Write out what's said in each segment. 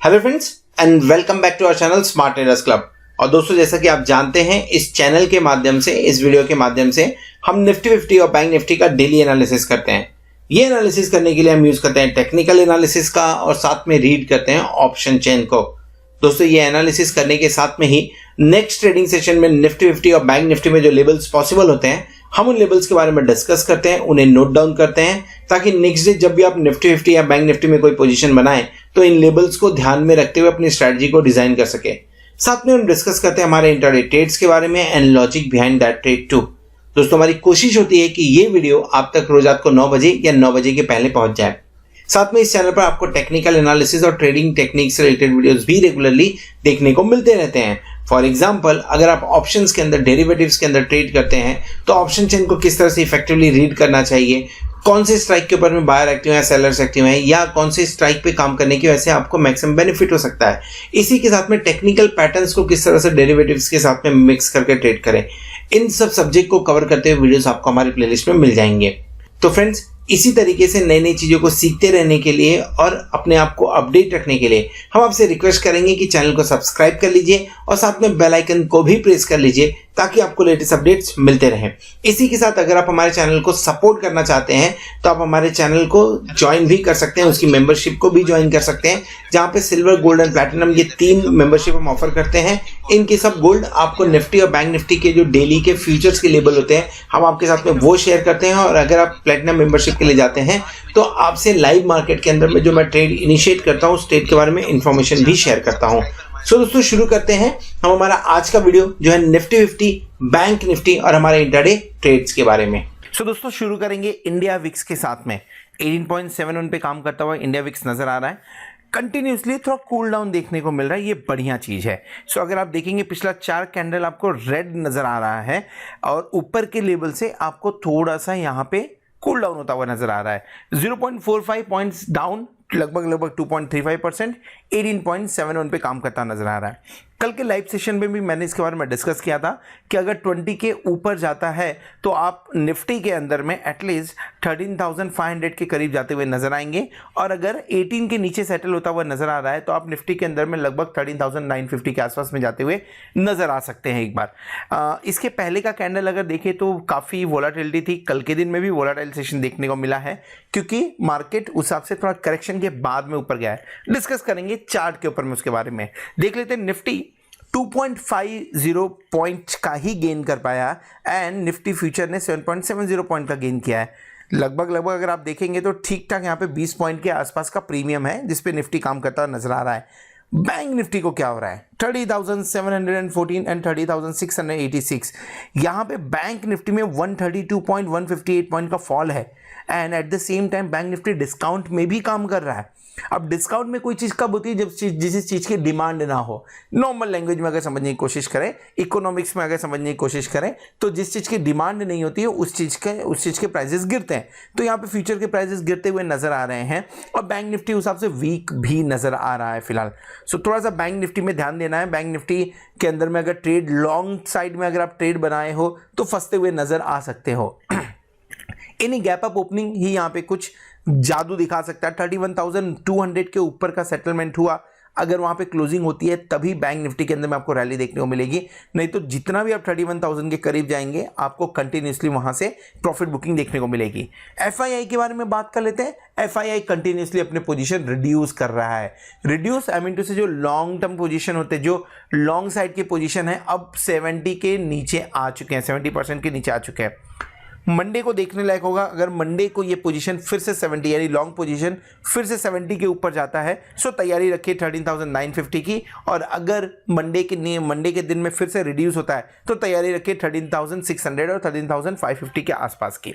Hello friends and welcome back to our channel smart traders club. और दोस्तों, जैसा कि आप जानते हैं, इस चैनल के माध्यम से, इस वीडियो के माध्यम से हम निफ्टी 50 और बैंक निफ्टी का डेली एनालिसिस करते हैं। ये एनालिसिस करने के लिए हम यूज करते हैं टेक्निकल एनालिसिस का और साथ में रीड करते हैं ऑप्शन चेन को। दोस्तों, ये एनालिसिस करने के साथ में ही नेक्स्ट ट्रेडिंग सेशन में निफ्टी 50 और बैंक निफ्टी में जो लेवल्स पॉसिबल होते हैं, हम उन लेवल्स के बारे में डिस्कस करते हैं, उन्हें नोट डाउन करते हैं, ताकि नेक्स्ट डे जब भी आप निफ्टी 50 या बैंक निफ्टी में कोई पोजीशन बनाएं तो इन लेवल्स को ध्यान में रखते हुए अपनी स्ट्रेटजी को डिजाइन कर सके। साथ में हम डिस्कस करते हैं हमारे इंट्राडे ट्रेड्स के बारे में and logic behind that trade too. दोस्तों, हमारी कोशिश होती है कि ये वीडियो आप तक रोज रात को 9 बजे या 9 बजे के पहले पहुंच जाए। साथ में इस चैनल पर आपको टेक्निकल एनालिसिस और ट्रेडिंग टेक्निक से रिलेटेड वीडियोस भी रेगुलरली देखने को मिलते रहते हैं। फॉर एग्जाम्पल, अगर आप ऑप्शंस के अंदर, डेरिवेटिव्स के अंदर ट्रेड करते हैं तो ऑप्शन चेन को किस तरह से इफेक्टिवली रीड करना चाहिए, कौन से स्ट्राइक के ऊपर में बायर एक्टिव है, सेलर्स एक्टिव है, या कौन से स्ट्राइक पे काम करने की वजह से आपको मैक्सिमम बेनिफिट हो सकता है। इसी के साथ में टेक्निकल पैटर्न्स को किस तरह से डेरिवेटिव्स के साथ में मिक्स करके ट्रेड करें, इन सब सब्जेक्ट को कवर करते हुए वीडियोस आपको हमारी प्लेलिस्ट में मिल जाएंगे। तो फ्रेंड्स, इसी तरीके से नई नई चीजों को सीखते रहने के लिए और अपने आप को अपडेट रखने के लिए हम आपसे रिक्वेस्ट करेंगे कि चैनल को सब्सक्राइब कर लीजिए और साथ में बेल आइकन को भी प्रेस कर लीजिए ताकि आपको लेटेस्ट अपडेट्स मिलते रहें। इसी के साथ अगर आप हमारे चैनल को सपोर्ट करना चाहते हैं तो आप हमारे चैनल को ज्वाइन भी कर सकते हैं, उसकी मेंबरशिप को भी ज्वाइन कर सकते हैं, जहां पे सिल्वर, गोल्ड एंड प्लैटिनम ये 3 मेंबरशिप हम ऑफर करते हैं। इनके सब गोल्ड आपको निफ्टी और बैंक निफ्टी के जो डेली के फ्यूचर्स के लेवल होते हैं, हम आपके साथ में वो शेयर करते हैं। और अगर आप प्लैटिनम मेंबरशिप के लिए जाते हैं तो आपसे लाइव मार्केट के अंदर में जो मैं ट्रेड इनिशिएट करता हूँ, उस ट्रेड के बारे में इंफॉर्मेशन भी शेयर करता हूँ। सो दोस्तों, शुरू करते हैं हम हमारा आज का वीडियो जो है निफ्टी 50, बैंक निफ्टी और हमारे इंट्राडे ट्रेड्स के बारे में। सो दोस्तों, शुरू करेंगे इंडिया विक्स के साथ में। 18.71 पे काम करता हुआ इंडिया विक्स नजर आ रहा है। कंटिन्यूसली थोड़ा कूल डाउन देखने को मिल रहा है, ये बढ़िया चीज है। सो अगर आप देखेंगे पिछला 4 कैंडल आपको रेड नजर आ रहा है और ऊपर के लेवल से आपको थोड़ा सा यहाँ पे कूल डाउन होता हुआ नजर आ रहा है। 0.45 पॉइंट्स डाउन, लगभग 2.35%, 18.71 पे काम करता नजर आ रहा है। कल के लाइव सेशन में भी मैंने इसके बारे में डिस्कस किया था कि अगर 20 के ऊपर जाता है तो आप निफ्टी के अंदर में एटलीस्ट 13,500 के करीब जाते हुए नजर आएंगे, और अगर 18 के नीचे सेटल होता हुआ नजर आ रहा है तो आप निफ्टी के अंदर में लगभग 13,950 के आसपास में जाते हुए नजर आ सकते हैं। एक बार इसके पहले का कैंडल अगर देखें तो काफ़ी वोलाटिलिटी थी। कल के दिन में भी वोलाटाइल सेशन देखने को मिला है क्योंकि मार्केट उस हिसाब से थोड़ा करेक्शन के बाद में ऊपर गया है। डिस्कस करेंगे चार्ट के ऊपर में, उसके बारे में देख लेते हैं। निफ्टी 2.50 पॉइंट का ही गेन कर पाया एंड निफ्टी फ्यूचर ने 7.70 पॉइंट का गेन किया है। लगभग अगर आप देखेंगे तो ठीक ठाक यहाँ पे 20 पॉइंट के आसपास का प्रीमियम है जिसपे निफ्टी काम करता हुआ नजर आ रहा है। बैंक निफ्टी को क्या हो रहा है? 30,714 एंड 30,686। यहाँ पे बैंक निफ्टी में 132.158 पॉइंट का फॉल है and eight the same time bank Nifty discount में भी काम कर रहा है। अब डिस्काउंट में कोई चीज कब होती है? जब जिस चीज की डिमांड ना हो। नॉर्मल लैंग्वेज में अगर समझने की कोशिश करें, इकोनॉमिक्स में अगर समझने की कोशिश करें, तो जिस चीज की डिमांड नहीं होती है उस चीज के प्राइसेस गिरते हैं। तो यहाँ पे फ्यूचर के प्राइसेस गिरते हुए नजर आ रहे हैं और बैंक निफ्टी उस हिसाब से वीक भी नजर आ रहा है फिलहाल। सो थोड़ा सा बैंक निफ्टी में ध्यान देना है। बैंक निफ्टी के अंदर में अगर ट्रेड लॉन्ग साइड में अगर आप ट्रेड बनाए हो तो फंसते हुए नजर आ सकते हो। इन गैप अप ओपनिंग ही यहाँ पे कुछ जादू दिखा सकता है। 31,200 के ऊपर का सेटलमेंट हुआ, अगर वहां पे क्लोजिंग होती है तभी बैंक निफ्टी के अंदर में आपको रैली देखने को मिलेगी, नहीं तो जितना भी आप 31,000 के करीब जाएंगे आपको कंटिन्यूसली वहां से प्रॉफिट बुकिंग देखने को मिलेगी। एफआईआई के बारे में बात कर लेते हैं। एफआईआई कंटिन्यूसली अपने पोजीशन रिड्यूस कर रहा है। रिड्यूस आई मीन टू से जो लॉन्ग टर्म पोजीशन होते हैं, जो लॉन्ग साइड की पोजीशन है, अब 70 के नीचे आ चुके हैं, 70% के नीचे आ चुके हैं। मंडे को देखने लायक होगा, अगर मंडे को ये पोजीशन फिर से 70 यानी लॉन्ग पोजीशन फिर से 70 के ऊपर जाता है सो तैयारी रखिए 13,950 की, और अगर मंडे के दिन में फिर से रिड्यूस होता है तो तैयारी रखिए 13,600 और 13,550 के आसपास की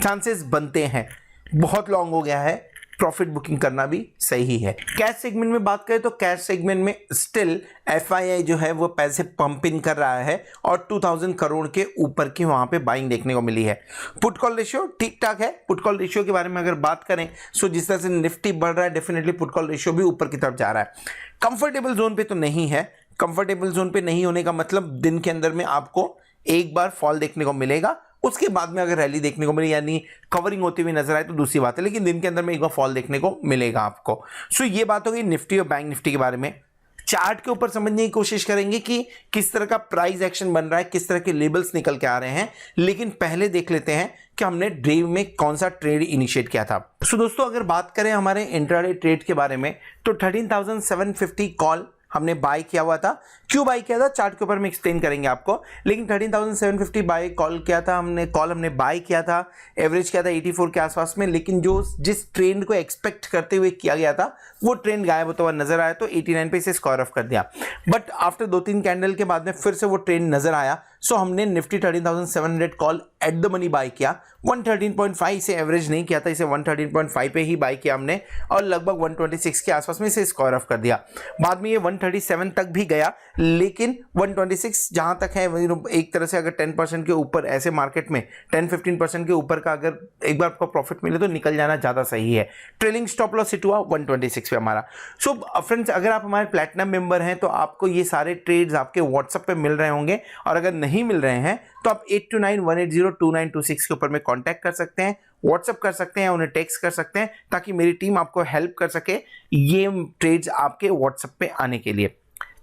चांसेस बनते हैं। बहुत लॉन्ग हो गया है, प्रॉफिट बुकिंग करना भी सही है। कैश सेगमेंट में बात करें तो कैश सेगमेंट में स्टिल एफआईआई जो है वो पैसे पंप इन कर रहा है और 2000 करोड़ के ऊपर की वहां पे बाइंग देखने को मिली है। पुट कॉल रेशियो ठीक ठाक है। पुट कॉल रेशियो के बारे में अगर बात करें सो जिस तरह से निफ्टी बढ़ रहा है डेफिनेटली पुट कॉल रेशियो भी ऊपर की तरफ जा रहा है। कंफर्टेबल जोन पे तो नहीं है। कंफर्टेबल जोन पे नहीं होने का मतलब दिन के अंदर में आपको एक बार फॉल देखने को मिलेगा उसके बाद में अगर रैली देखने को मिले यानी कवरिंग होती हुई नजर आए तो दूसरी बात है, लेकिन दिन के अंदर में एक बार फॉल देखने को मिलेगा आपको। सो ये बात हो गई निफ्टी और बैंक निफ्टी के बारे में। चार्ट के ऊपर समझने की कोशिश करेंगे कि किस तरह का प्राइस एक्शन बन रहा है, किस तरह के लेबल्स निकल के आ रहे हैं, लेकिन पहले देख लेते हैं कि हमने डे में कौन सा ट्रेड इनिशिएट किया था। सो दोस्तों अगर बात करें हमारे इंट्राडे ट्रेड के बारे में तो 13,750 कॉल हमने बाय किया हुआ था। क्यों बाय किया था चार्ट के ऊपर में एक्सप्लेन करेंगे आपको, लेकिन 13,750 बाय कॉल किया था हमने बाय किया था, एवरेज किया था 84 के आसपास में, लेकिन जो जिस ट्रेंड को एक्सपेक्ट करते हुए किया गया था वो ट्रेंड गायब होता हुआ नजर आया, तो 89 पे इसे स्क्वायर ऑफ कर दिया। बट आफ्टर 2-3 कैंडल के बाद में फिर से वो ट्रेंड नजर आया, सो हमने Nifty 13,700 call at the money by किया। 113.5 इसे एवरेज नहीं किया था, इसे 113.5 पे ही बाय किया हमने और लगभग 126 के आसपास में इसे स्क्वायर ऑफ कर दिया। बाद में ये 137 तक भी गया, लेकिन 126 जहां तक है एक तरह से अगर 10% के ऊपर ऐसे मार्केट में 10-15% के ऊपर का अगर एक बार आपको प्रॉफिट मिले तो निकल जाना ज्यादा सही है। ट्रेलिंग स्टॉप लॉस हिट हुआ 126 पे हमारा। सो फ्रेंड्स अगर आप हमारे प्लैटिनम मेंबर हैं तो आपको ये सारे ट्रेड्स आपके व्हाट्सएप पे मिल रहे होंगे, और अगर नहीं मिल रहे हैं तो आप 8291802926 के ऊपर में कांटेक्ट कर सकते हैं, व्हाट्सएप कर सकते हैं, उन्हें टेक्स्ट कर सकते हैं ताकि मेरी टीम आपको हेल्प कर सके ये ट्रेड्स आपके व्हाट्सएप पे आने के लिए।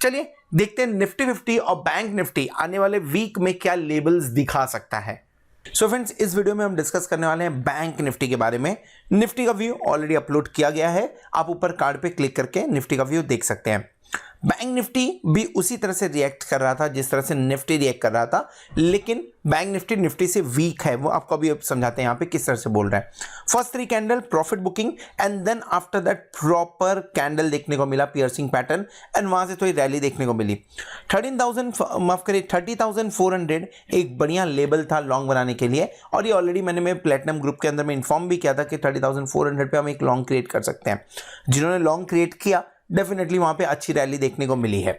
चलिए देखते हैं निफ्टी 50 और बैंक निफ्टी आने वाले वीक में क्या लेवल्स दिखा सकता है। सो फ्रेंड्स इस वीडियो में हम डिस्कस करने वाले हैं बैंक निफ्टी के बारे में। निफ्टी का व्यू ऑलरेडी अपलोड किया गया है, आप ऊपर कार्ड पे क्लिक करके निफ्टी का व्यू देख सकते हैं। बैंक निफ्टी भी उसी तरह से रिएक्ट कर रहा था जिस तरह से निफ्टी रिएक्ट कर रहा था, लेकिन बैंक निफ्टी से वीक है, वो आपको अभी समझाते हैं यहाँ पे किस तरह से बोल रहे हैं। First 3 candle profit booking and then after that proper candle देखने को मिला, पियर्सिंग पैटर्न, एंड वहां से थोड़ी रैली देखने को मिली। 30,400 एक बढ़िया लेवल था लॉन्ग बनाने के लिए, और ये ऑलरेडी मैंने मेरे प्लेटिनम ग्रुप के अंदर में इन्फॉर्म भी किया था कि 30,400 पे हम एक लॉन्ग क्रिएट कर सकते हैं। जिन्होंने लॉन्ग क्रिएट किया डेफिनेटली वहां पे अच्छी रैली देखने को मिली है।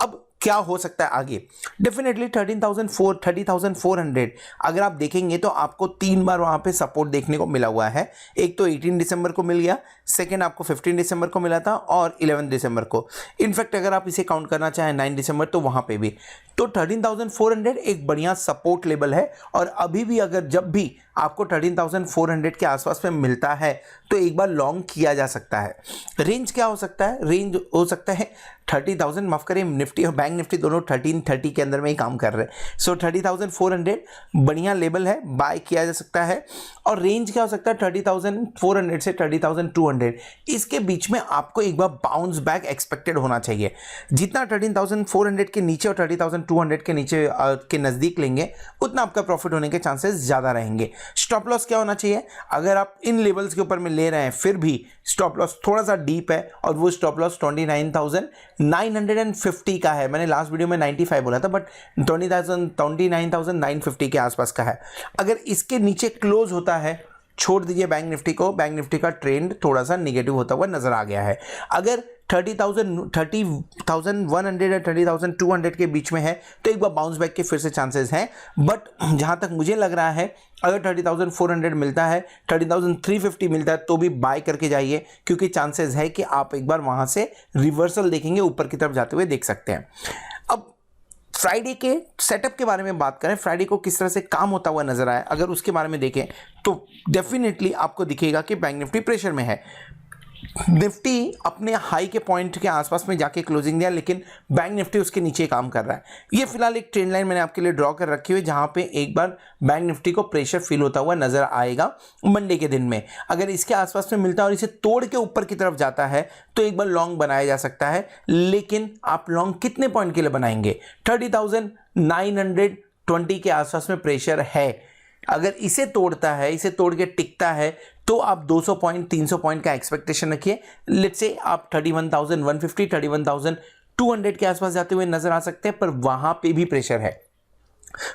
अब क्या हो सकता है आगे, डेफिनेटली 30,400 अगर आप देखेंगे तो आपको 3 बार वहां पे सपोर्ट देखने को मिला हुआ है। एक तो 18 दिसंबर को मिल गया, सेकंड आपको 15 दिसंबर को मिला था, और 11 दिसंबर को। इनफैक्ट अगर आप इसे काउंट करना चाहें 9 दिसंबर तो वहां पे भी। तो 13,400 एक बढ़िया सपोर्ट लेवल है, और अभी भी अगर जब भी आपको 13,400 के आसपास में मिलता है तो एक बार लॉन्ग किया जा सकता है। रेंज क्या हो सकता है, रेंज हो सकता है 30,000, माफ करें निफ्टी और बैंक निफ्टी दोनों 1330 के अंदर में ही काम कर रहे हैं। सो 30,400 बढ़िया लेवल है, बाय किया जा सकता है। और रेंज क्या हो सकता है 30,400 से 30,200, इसके बीच में आपको एक बार बाउंस बैक एक्सपेक्टेड होना चाहिए। जितना 13,400 के नीचे और 30,200 के नीचे के नजदीक लेंगे उतना आपका प्रॉफिट होने के चांसेस ज्यादा रहेंगे। स्टॉप लॉस क्या होना चाहिए, अगर आप इन लेवल्स के ऊपर में ले रहे हैं फिर भी स्टॉप लॉस थोड़ा सा डीप है, और वो स्टॉप लॉस 29,950 का है। मैंने लास्ट वीडियो में 95 बोला था, बट 29,950 के आसपास का है। अगर इसके नीचे क्लोज होता है, छोड़ दीजिए बैंक निफ्टी को, बैंक निफ्टी का ट्रेंड थोड़ा सा निगेटिव होता हुआ नजर आ गया है। अगर 30,100 या 30,200 के बीच में है तो एक बार बाउंस बैक के फिर से चांसेस हैं। बट जहां तक मुझे लग रहा है अगर 30,400 मिलता है, 30,350 मिलता है तो भी बाय करके जाइए, क्योंकि चांसेस है कि आप एक बार वहां से रिवर्सल देखेंगे, ऊपर की तरफ जाते हुए देख सकते हैं। अब फ्राइडे के सेटअप के बारे में बात करें, फ्राइडे को किस तरह से काम होता हुआ नजर आया, अगर उसके बारे में देखें तो डेफिनेटली आपको दिखेगा कि बैंक निफ्टी प्रेशर में है। निफ्टी अपने हाई के पॉइंट के आसपास में जाके क्लोजिंग दिया, लेकिन बैंक निफ्टी उसके नीचे काम कर रहा है। ये फिलहाल एक ट्रेंड लाइन मैंने आपके लिए ड्रॉ कर रखी हुई, जहां पे एक बार बैंक निफ्टी को प्रेशर फील होता हुआ नजर आएगा मंडे के दिन में। अगर इसके आसपास में मिलता है और इसे तोड़ के ऊपर की तरफ जाता है तो एक बार लॉन्ग बनाया जा सकता है, लेकिन आप लॉन्ग कितने पॉइंट के लिए बनाएंगे? 30,920 के आसपास में प्रेशर है। अगर इसे तोड़ता है, इसे तोड़ के टिकता है तो आप 200 पॉइंट 300 पॉइंट का एक्सपेक्टेशन रखिए। लेट्स से आप 31,150 31,200 के आसपास जाते हुए नजर आ सकते हैं, पर वहां पे भी प्रेशर है।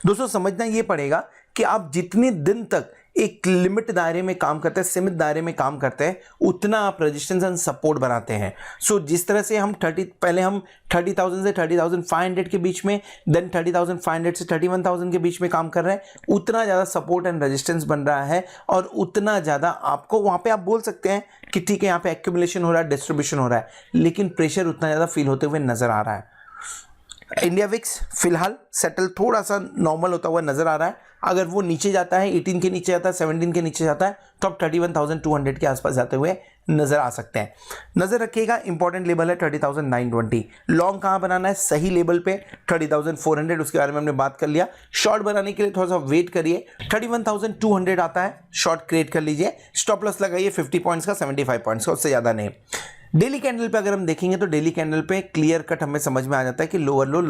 दोस्तों समझना यह पड़ेगा कि आप जितने दिन तक एक लिमिट दायरे में काम करते हैं, सीमित दायरे में काम करते हैं, उतना आप रेजिस्टेंस एंड सपोर्ट बनाते हैं। सो जिस तरह से हम पहले हम 30,000 से 30,500 के बीच में, देन 30,500 से 31,000 के बीच में काम कर रहे हैं, उतना ज़्यादा सपोर्ट एंड रेजिस्टेंस बन रहा है, और उतना ज़्यादा आपको वहाँ पे आप बोल सकते हैं कि ठीक है यहाँ पे एक्यूमुलेशन हो रहा है, डिस्ट्रीब्यूशन हो रहा है, लेकिन प्रेशर उतना ज़्यादा फील होते हुए नजर आ रहा है। इंडिया विक्स फिलहाल सेटल थोड़ा सा नॉर्मल होता हुआ नजर आ रहा है। अगर वो नीचे जाता है, 18 के नीचे जाता है, 17 के नीचे जाता है, तो आप 31,200 के आसपास जाते हुए नजर आ सकते हैं। नजर रखिएगा, इंपॉर्टेंट लेवल है 30,920। लॉन्ग कहां बनाना है? सही लेवल पे 30,400, उसके बारे में हमने बात कर लिया। शॉर्ट बनाने के लिए थोड़ा सा वेट करिए, 31,200 आता है, शॉर्ट क्रिएट कर लीजिए। स्टॉप लॉस लगाइए 50 पॉइंट्स का, 75 पॉइंट्स का, उससे ज्यादा नहीं। डेली कैंडल पे अगर हम देखेंगे तो डेली कैंडल पे क्लियर कट हमें समझ में आ जाता है कि लोअर लो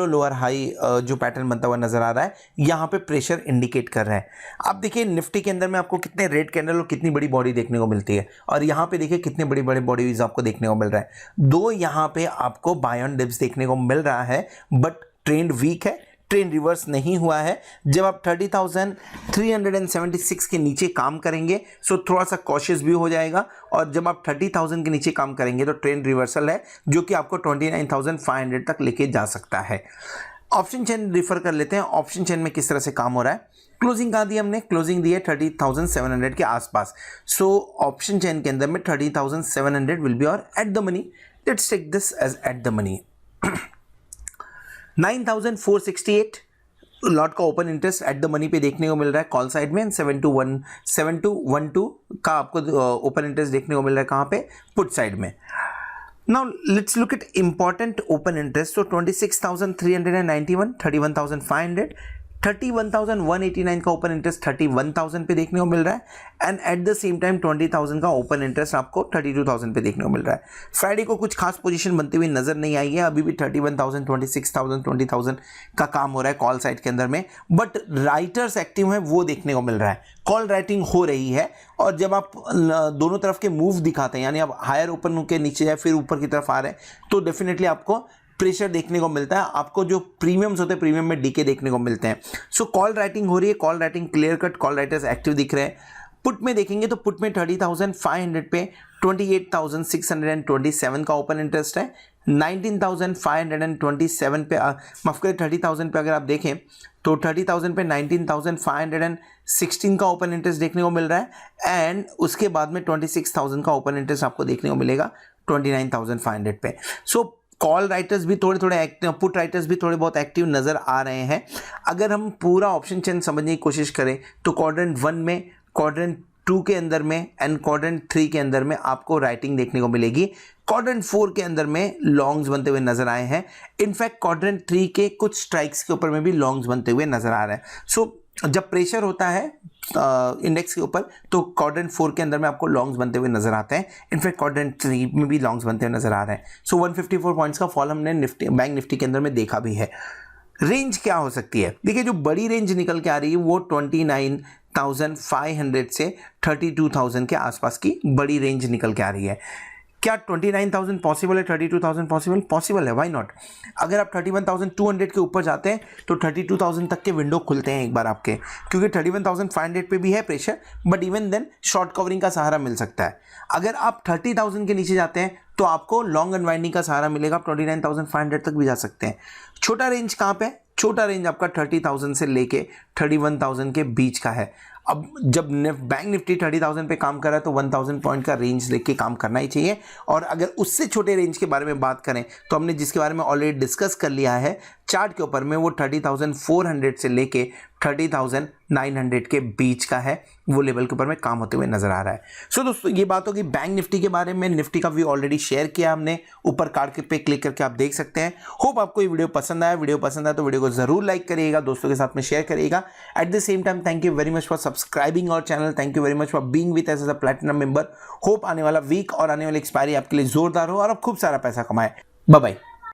लोअर हाई जो पैटर्न बनता हुआ नजर आ रहा है, यहां पे प्रेशर इंडिकेट कर रहा है। आप देखिए निफ्टी के अंदर में आपको कितने रेड कैंडल और कितनी बड़ी बॉडी देखने को मिलती है, और यहां पे देखिए कितने बड़े बड़े बॉडीज आपको देखने को मिल रहा है। दो यहां पे आपको बाय ऑन डिप्स देखने को मिल रहा है, बट ट्रेंड वीक है, ट्रेंड रिवर्स नहीं हुआ है। जब आप 30,376 के नीचे काम करेंगे सो थोड़ा सा कॉशियस भी हो जाएगा, और जब आप 30,000 के नीचे काम करेंगे तो ट्रेंड रिवर्सल है जो कि आपको 29,500 तक लेके जा सकता है। ऑप्शन चेन रिफर कर लेते हैं, ऑप्शन चेन में किस तरह से काम हो रहा है। क्लोजिंग कहाँ दी हमने? क्लोजिंग दी है 30,700 के आसपास। सो ऑप्शन चेन के अंदर में 30,700 विल बी और at the money. Let's take this as at the money. 9,468 lot का open interest at the money पे देखने को मिल रहा है कॉल साइड में। 7212 का आपको ओपन इंटरेस्ट देखने को मिल रहा है कहाँ पे? पुट साइड में। Now let's look at important open interest. तो 26,391, 31,500, 31,189 का ओपन इंटरेस्ट 31,000 पे देखने को मिल रहा है, and eight the same time 20,000 का ओपन इंटरेस्ट आपको 32,000 पे देखने को मिल रहा है। फ्राइडे को कुछ खास पोजीशन बनती हुई नजर नहीं आई है, अभी भी 31,000, 26,000, 20,000 का काम हो रहा है कॉल साइड के अंदर में, बट राइटर्स एक्टिव हैं वो देखने को मिल रहा है, कॉल राइटिंग हो रही है। और जब आप दोनों तरफ के मूव दिखाते हैं, यानी आप हायर ओपन के नीचे या फिर ऊपर की तरफ आ रहे हैं, तो डेफिनेटली आपको प्रेशर देखने को मिलता है, आपको जो प्रीमियम्स होते हैं प्रीमियम में डीके देखने को मिलते हैं। सो कॉल राइटिंग हो रही है, call writing clear cut, call writers active दिख रहे हैं। पुट में देखेंगे तो पुट में 30,500 पे 28,627 का ओपन इंटरेस्ट है, 19,527 पे माफ करें 30,000 पे अगर आप देखें तो 30,000 पे 19,516 का ओपन इंटरेस्ट देखने को मिल रहा है, एंड उसके बाद में 26,000 का ओपन इंटरेस्ट आपको देखने को मिलेगा 29,500 पे। सो कॉल राइटर्स भी थोड़े एक्टिव, पुट राइटर्स भी थोड़े बहुत एक्टिव नजर आ रहे हैं। अगर हम पूरा ऑप्शन चेन समझने की कोशिश करें तो क्वाड्रेंट 1 में, क्वाड्रेंट 2 के अंदर में एंड क्वाड्रेंट 3 के अंदर में आपको राइटिंग देखने को मिलेगी। क्वाड्रेंट 4 के अंदर में लॉन्ग्स बनते हुए नजर आए हैं। इनफैक्ट क्वाड्रेंट 3 के कुछ स्ट्राइक्स के ऊपर में भी लॉन्ग्स बनते हुए नजर आ रहे हैं। सो जब प्रेशर होता है इंडेक्स के ऊपर तो क्वाड्रेंट 4 के अंदर में आपको लॉन्ग्स बनते हुए नजर आते हैं। इनफैक्ट क्वाड्रेंट 3 में भी लॉन्ग्स बनते हुए नजर आ रहे हैं। सो 154 पॉइंट्स का फॉल हमने निफ्टी, बैंक निफ्टी के अंदर में देखा भी है। रेंज क्या हो सकती है? देखिए जो बड़ी रेंज निकल के आ रही है वो 29,500 से 32,000 के आसपास की बड़ी रेंज निकल के आ रही है। क्या 29,000 पॉसिबल है? 32,000 पॉसिबल है, व्हाई नॉट। अगर आप 31,200 के ऊपर जाते हैं तो 32,000 तक के विंडो खुलते हैं एक बार आपके, क्योंकि 31,500 पे भी है pressure, but even then short covering का सहारा मिल सकता है। अगर आप 30,000 के नीचे जाते हैं तो आपको लॉन्ग अनवाइंडिंग का सहारा मिलेगा, आप 29,500 तक भी जा सकते हैं। छोटा रेंज कहाँ पे? छोटा रेंज आपका 30,000 से लेके 31,000 के बीच का है। अब जब बैंक निफ्टी 30,000 पे काम कर रहा है तो 1,000 पॉइंट का रेंज लेके काम करना ही चाहिए। और अगर उससे छोटे रेंज के बारे में बात करें तो हमने जिसके बारे में ऑलरेडी डिस्कस कर लिया है चार्ट के ऊपर में, वो 30,400 से लेके 30,900 के बीच का है, वो लेवल के ऊपर में काम होते हुए नजर आ रहा है। सो दोस्तों ये बात होगी बैंक निफ्टी के बारे में। निफ्टी का व्यू ऑलरेडी शेयर किया हमने, ऊपर कार्ड पे क्लिक करके आप देख सकते हैं। होप आपको ये वीडियो पसंद आया। वीडियो पसंद आया तो वीडियो को जरूर लाइक करिएगा, दोस्तों के साथ में शेयर करिएगा। At the same time thank you very much for subscribing our channel, thank you very much for being with us as a platinum member. Hope आने वाला वीक और आने वाली एक्सपायरी आपके लिए जोरदार हो और आप खूब सारा पैसा कमाए। Bye bye.